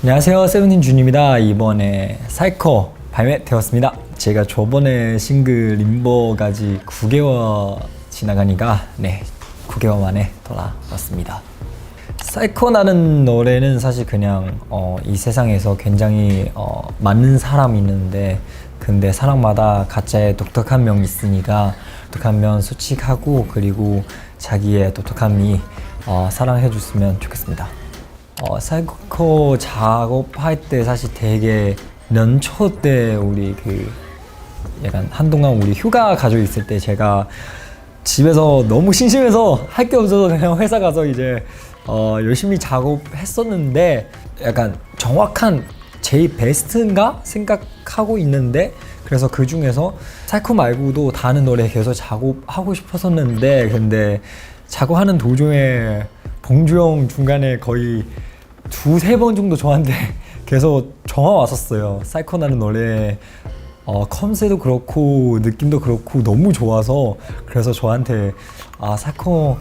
안녕하세요, 세븐틴 준입니다. 이번에 사이코 발매되었습니다. 제가 저번에 싱글 림버까지 9개월 지나가니까 9개월 만에 돌아왔습니다. 사이코라는 노래는 사실 그냥 이 세상에서 굉장히 많은 사람이 있는데, 근데 사람마다 각자의 독특한 면이 있으니까 독특한 면 솔직하고 그리고 자기의 독특함이 사랑해 줬으면 좋겠습니다. 사이코 작업할 때 사실 되게 연초 때 우리 약간 한동안 우리 휴가 가지고 있을 때 제가 집에서 너무 심심해서 할 게 없어서 그냥 회사 가서 이제 열심히 작업했었는데, 약간 정확한 제일 베스트인가 생각하고 있는데, 그래서 그 중에서 사이코 말고도 다른 노래 계속 작업하고 싶었었는데, 근데 작업하는 도중에 봉주 형 중간에 거의 두세 번 정도 저한테 계속 전화 왔었어요. 사이코라는 노래 컨셉도 그렇고 느낌도 그렇고 너무 좋아서, 그래서 저한테 사이코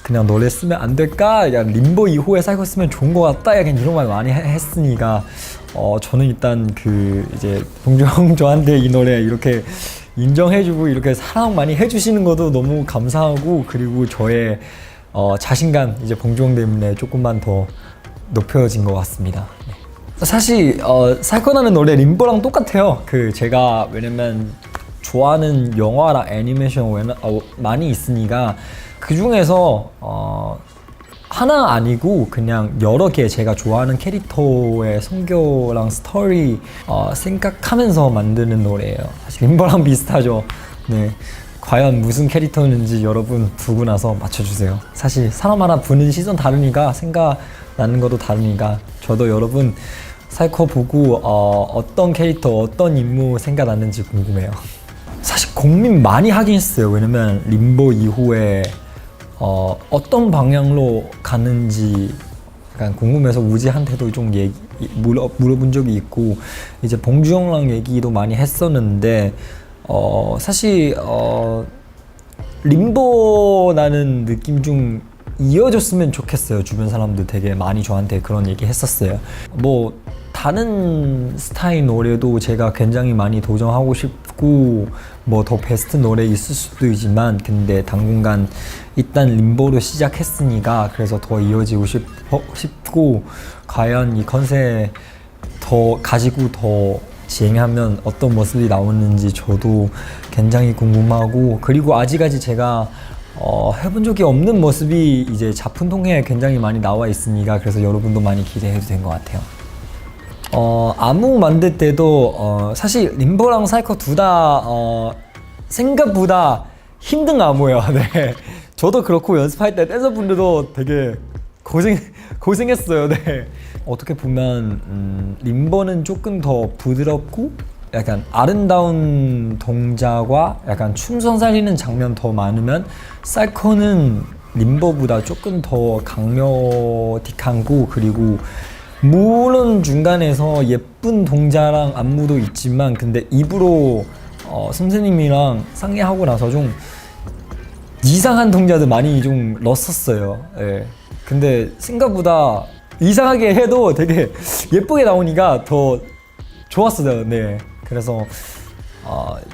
그냥 노래 쓰면 안 될까? 약간 림보 이후에 사이코 쓰면 좋은 것 같다. 약간 이런 말 많이 했으니까 저는 일단 이제 봉주 형 저한테 이 노래 이렇게 인정해주고 이렇게 사랑 많이 해주시는 것도 너무 감사하고, 그리고 저의 자신감 이제 봉주 형 때문에 조금만 더 높여진 것 같습니다. 사실 사이코라는 노래 림보랑 똑같아요. 제가 왜냐면 좋아하는 영화랑 애니메이션 많이 있으니까 그 중에서 하나 아니고 그냥 여러 개 제가 좋아하는 캐릭터의 성격랑 스토리 생각하면서 만드는 노래예요. 사실 림보랑 비슷하죠. 네. 과연 무슨 캐릭터인지 여러분 보고 나서 맞춰주세요. 사실 사람마다 보는 시선 다르니까 생각나는 것도 다르니까 저도 여러분 사이코 보고 어떤 캐릭터, 어떤 인물 생각났는지 궁금해요. 사실 고민 많이 하긴 했어요. 왜냐면 림보 이후에 어떤 방향으로 가는지 약간 궁금해서 우지한테도 좀 물어본 적이 있고, 이제 봉주 형랑 얘기도 많이 했었는데, 사실 림보라는 느낌 좀 이어졌으면 좋겠어요. 주변 사람들 되게 많이 저한테 그런 얘기 했었어요. 뭐 다른 스타일 노래도 제가 굉장히 많이 도전하고 싶고 뭐 더 베스트 노래 있을 수도 있지만, 근데 당분간 일단 림보로 시작했으니까 그래서 더 이어지고 싶고 과연 이 컨셉 더 가지고 더 진행하면 어떤 모습이 나오는지 저도 굉장히 궁금하고, 그리고 아직까지 제가 해본 적이 없는 모습이 이제 작품 통해 굉장히 많이 나와 있으니까 그래서 여러분도 많이 기대해도 된 것 같아요. 안무 만들 때도 사실 림보랑 사이코 둘 다 생각보다 힘든 안무예요. 네. 저도 그렇고 연습할 때 댄서분들도 되게 고생했어요. 네. 어떻게 보면 림보는 조금 더 부드럽고 약간 아름다운 동작과 약간 춤선 살리는 장면 더 많으면, 사이코는 림보보다 조금 더 강력하고, 그리고 물론 중간에서 예쁜 동작랑 안무도 있지만, 근데 입으로 선생님이랑 상의하고 나서 좀 이상한 동작들 많이 좀 넣었었어요. 예. 근데 생각보다 이상하게 해도 되게 예쁘게 나오니까 더 좋았어요. 네. 그래서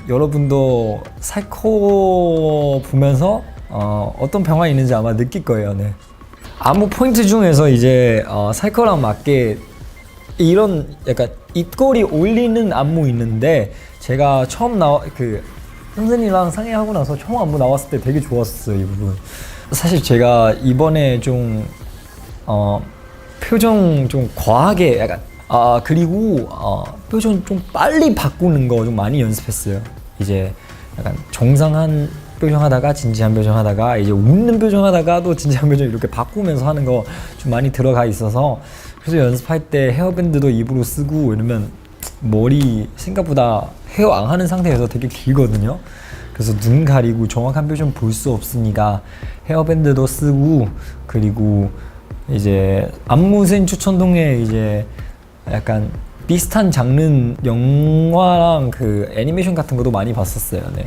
여러분도 사이코 보면서 어떤 변화가 있는지 아마 느낄 거예요. 네. 안무 포인트 중에서 이제 사이코랑 맞게 이런 약간 입꼬리 올리는 안무 있는데, 제가 처음 선생님이랑 상의하고 나서 처음 안무 나왔을 때 되게 좋았어요, 이 부분. 사실 제가 이번에 좀 표정 좀 과하게 약간 그리고 표정 좀 빨리 바꾸는 거 좀 많이 연습했어요. 이제 약간 정상한 표정 하다가 진지한 표정 하다가 이제 웃는 표정 하다가 또 진지한 표정 이렇게 바꾸면서 하는 거 좀 많이 들어가 있어서, 그래서 연습할 때 헤어밴드도 입으로 쓰고, 왜냐면 머리 생각보다 헤어 안 하는 상태에서 되게 길거든요. 그래서 눈 가리고 정확한 표정 볼 수 없으니까 헤어밴드도 쓰고, 그리고 이제 안무생 추천동에 이제 약간 비슷한 장르 영화랑 애니메이션 같은 것도 많이 봤었어요. 네.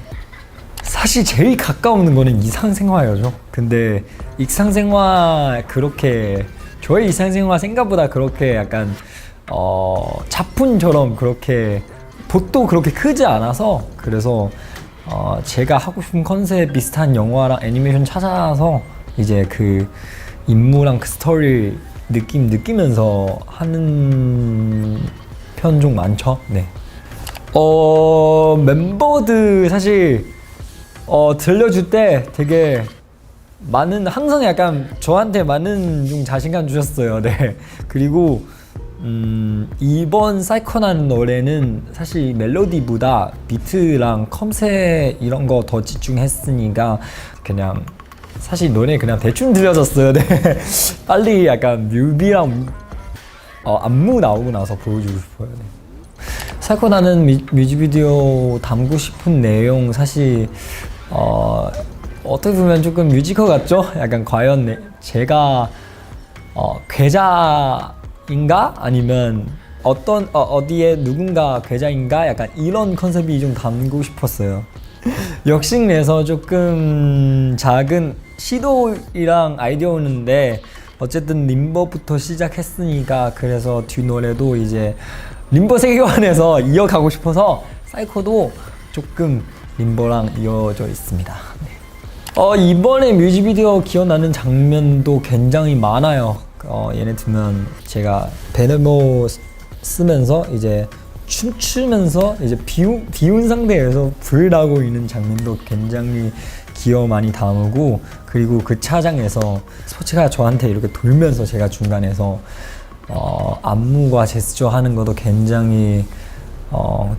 사실 제일 가까운 거는 일상생활이죠. 근데 일상생활 그렇게 저의 일상생활 생각보다 그렇게 약간 작품처럼 그렇게 봇도 그렇게 크지 않아서 그래서 제가 하고 싶은 컨셉 비슷한 영화랑 애니메이션 찾아서 이제 그 인물랑 그 스토리 느끼면서 하는 편 좀 많죠. 네. 멤버들 사실 들려줄 때 되게 항상 약간 저한테 많은 좀 자신감 주셨어요. 네. 그리고 이번 사이코라는 노래는 사실 멜로디보다 비트랑 컴셋 이런 거 더 집중했으니까 그냥 사실 노래 그냥 대충 들려줬어요. 네. 빨리 약간 뮤비랑 안무 나오고 나서 보여주고 싶어요. 네. 사이코라는 뮤직비디오 담고 싶은 내용 사실 어떻게 보면 조금 뮤지컬 같죠? 약간 과연 제가 괴자인가? 아니면 어디에 누군가 괴자인가? 약간 이런 컨셉이 좀 담고 싶었어요. 역시 내서 조금 작은 시도이랑 아이디어였는데 어쨌든 림버부터 시작했으니까 그래서 뒷노래도 이제 림버 세계관에서 이어가고 싶어서 사이코도 조금 림버랑 이어져 있습니다. 네. 이번에 뮤직비디오 기억나는 장면도 굉장히 많아요. 예를 들면 제가 베네모 쓰면서 이제 춤추면서 이제 비운 상태에서 불 나고 있는 장면도 굉장히 기억 많이 담고 그리고 그 차장에서 스포츠가 저한테 이렇게 돌면서 제가 중간에서 안무와 제스처 하는 것도 굉장히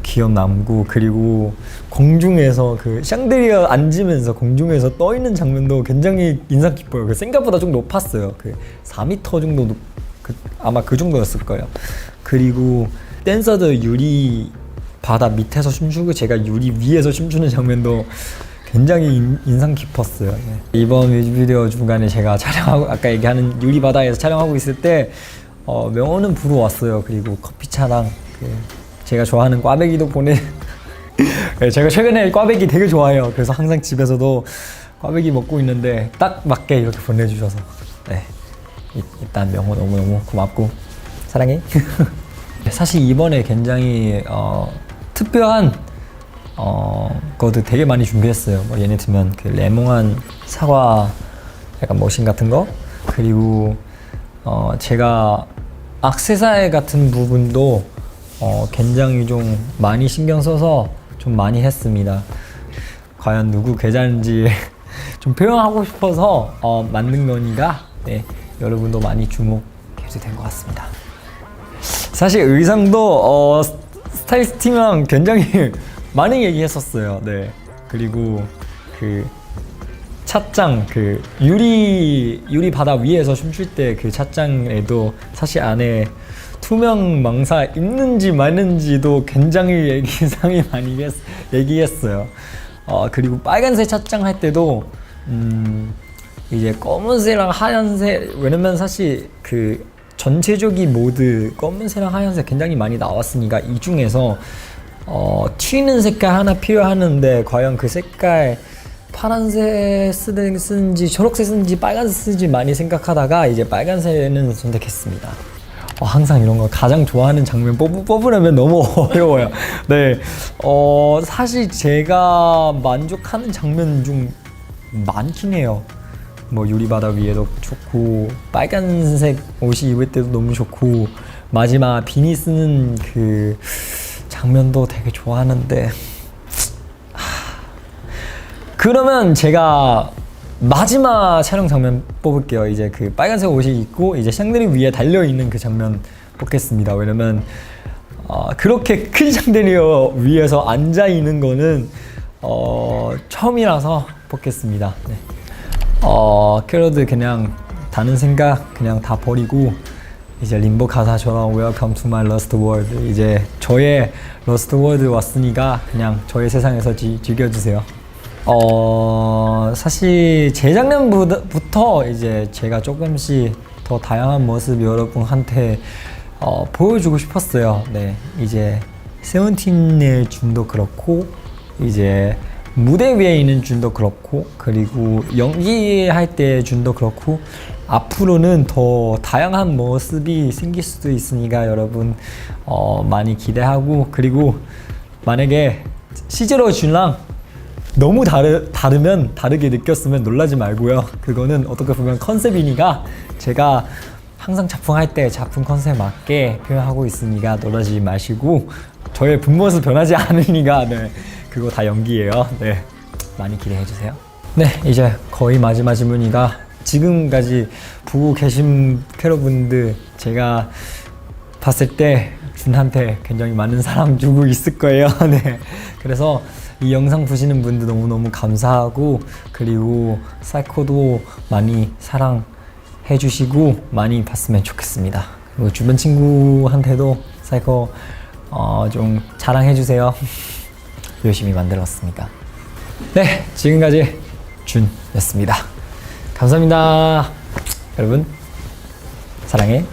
기억 남고 그리고 공중에서 그 샹들리어 앉으면서 공중에서 떠 있는 장면도 굉장히 인상 깊어요. 그 생각보다 좀 높았어요. 그 4m 정도 아마 그 정도였을 거예요. 그리고 댄서들 유리 바다 밑에서 춤추고 제가 유리 위에서 춤추는 장면도 굉장히 인상 깊었어요. 네. 이번 뮤직비디오 중간에 제가 촬영하고 아까 얘기하는 유리 바다에서 촬영하고 있을 때 명호는 부러 왔어요. 그리고 커피차랑 제가 좋아하는 꽈배기도 네, 제가 최근에 꽈배기 되게 좋아해요. 그래서 항상 집에서도 꽈배기 먹고 있는데 딱 맞게 이렇게 보내주셔서 네. 일단 명호 너무너무 고맙고 사랑해. 사실 이번에 굉장히 특별한 것도 되게 많이 준비했어요. 뭐 예를 들면 그 레몬한 사과 약간 머신 같은 거 그리고 제가 액세서리 같은 부분도 굉장히 좀 많이 신경 써서 좀 많이 했습니다. 과연 누구 계좌인지 좀 표현하고 싶어서 만든 거니까 네, 여러분도 많이 주목해도 된 것 같습니다. 사실 의상도 스타일리스트 팀이랑 굉장히 많이 얘기했었어요. 네. 그리고 그 찻장 그 유리 바다 위에서 춤출 때 그 찻장에도 사실 안에 투명 망사 있는지 마는지도 굉장히 얘기상이 많이 얘기했어요. 그리고 빨간색 찻장 할 때도 이제 검은색이랑 하얀색 왜냐면 사실 그 전체적인 모드 검은색이랑 하얀색 굉장히 많이 나왔으니까 이 중에서 튀는 색깔 하나 필요하는데 과연 그 색깔 파란색 쓰는지 초록색 쓰는지 빨간색 쓰는지 많이 생각하다가 이제 빨간색은 선택했습니다. 항상 이런 거 가장 좋아하는 장면 뽑으려면 너무 어려워요. 네, 사실 제가 만족하는 장면 중 많긴 해요. 뭐 유리바다 위에도 좋고 빨간색 옷이 입을 때도 너무 좋고 마지막 비니 쓰는 그 장면도 되게 좋아하는데 그러면 제가 마지막 촬영 장면 뽑을게요. 이제 그 빨간색 옷이 입고 이제 샹들리 위에 달려있는 그 장면 뽑겠습니다. 왜냐면 그렇게 큰 샹들리어 위에서 앉아있는 거는 처음이라서 뽑겠습니다. 네. 캐럿들 그냥 다른 생각 그냥 다 버리고 이제 림보 가사처럼 Welcome to my lost world 이제 저의 lost world 왔으니까 그냥 저의 세상에서 즐겨주세요. 사실 재작년부터 이제 제가 조금씩 더 다양한 모습 여러분한테 보여주고 싶었어요. 네, 이제 세븐틴의 춤도 그렇고 이제 무대 위에 있는 준도 그렇고 그리고 연기할 때 준도 그렇고 앞으로는 더 다양한 모습이 생길 수도 있으니까 여러분 많이 기대하고 그리고 만약에 실제로 준랑 너무 다르면 다르게 느꼈으면 놀라지 말고요. 그거는 어떻게 보면 컨셉이니까 제가 항상 작품할 때 작품 컨셉 맞게 표현하고 있으니까 놀라지 마시고 저의 본모습 변하지 않으니까 네, 그거 다 연기예요. 네, 많이 기대해 주세요. 네, 이제 거의 마지막 질문이가 지금까지 보고 계신 캐럿분들 제가 봤을 때 준한테 굉장히 많은 사랑 주고 있을 거예요. 네, 그래서 이 영상 보시는 분들 너무너무 감사하고 그리고 사이코도 많이 사랑해 주시고 많이 봤으면 좋겠습니다. 그리고 주변 친구한테도 사이코 좀 자랑해 주세요. 열심히 만들었으니까. 네, 지금까지 준이었습니다. 감사합니다. 여러분 사랑해.